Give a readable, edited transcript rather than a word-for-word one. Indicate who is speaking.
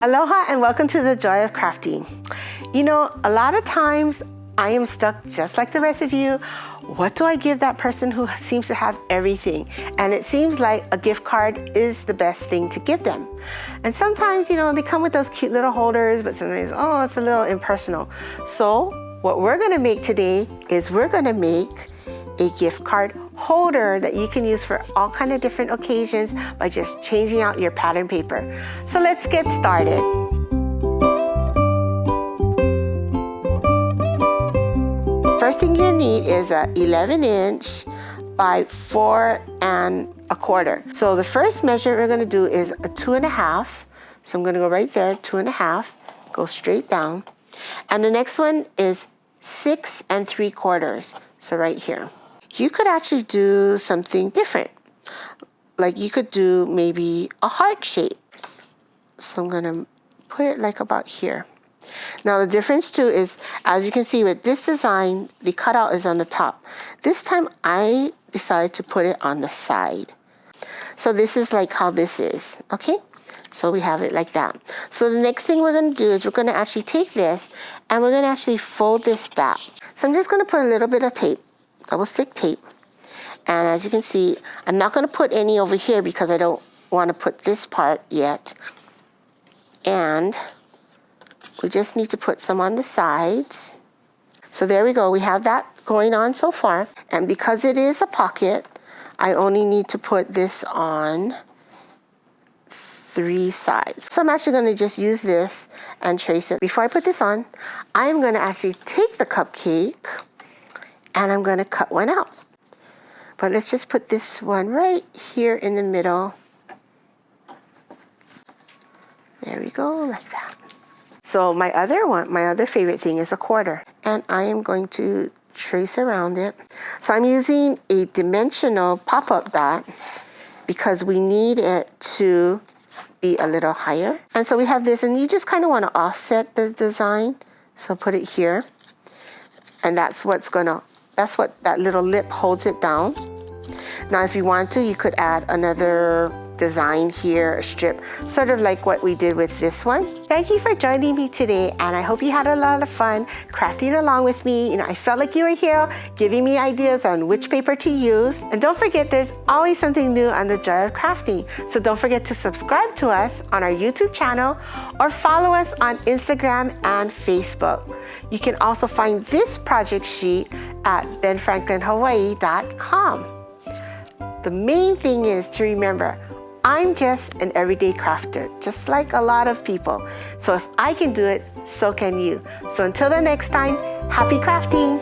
Speaker 1: Aloha and welcome to the Joy of Crafting. You know, a lot of times I am stuck just like the rest of you. What do I give that person who seems to have everything? And it seems like a gift card is the best thing to give them. And sometimes, you know, they come with those cute little holders, but sometimes, oh, it's a little impersonal. So what we're gonna make today is we're gonna make a gift card holder that you can use for all kind of different occasions by just changing out your pattern paper. So let's get started. First thing you need is a 11-inch by 4 1/4. So the first measure we're gonna do is a 2 1/2. So I'm gonna go right there, 2 1/2, go straight down. And the next one is 6 3/4. So right here. You could actually do something different. Like you could do maybe a heart shape. So I'm gonna put it like about here. Now the difference too is, as you can see with this design, the cutout is on the top. This time I decided to put it on the side. So this is like how this is, okay? So we have it like that. So the next thing we're gonna do is we're gonna actually take this and we're gonna actually fold this back. So I'm just gonna put a little bit of tape, double stick tape. And as you can see, I'm not gonna put any over here because I don't wanna put this part yet. And we just need to put some on the sides. So there we go, we have that going on so far. And because it is a pocket, I only need to put this on 3 sides. So I'm actually gonna just use this and trace it. Before I put this on, I'm gonna actually take the cupcake and I'm gonna cut one out. But let's just put this one right here in the middle. There we go, like that. So my other favorite thing is a 1/4. And I am going to trace around it. So I'm using a dimensional pop-up dot because we need it to be a little higher. And so we have this, and you just kind of want to offset the design. So put it here. And that's what that little lip holds it down. Now if you want to, you could add another design here, a strip, sort of like what we did with this one. Thank you for joining me today, and I hope you had a lot of fun crafting along with me. You know, I felt like you were here giving me ideas on which paper to use. And don't forget, there's always something new on the Joy of Crafting. So don't forget to subscribe to us on our YouTube channel or follow us on Instagram and Facebook. You can also find this project sheet at benfranklinhawaii.com. The main thing is to remember, I'm just an everyday crafter, just like a lot of people. So if I can do it, so can you. So until the next time, happy crafting.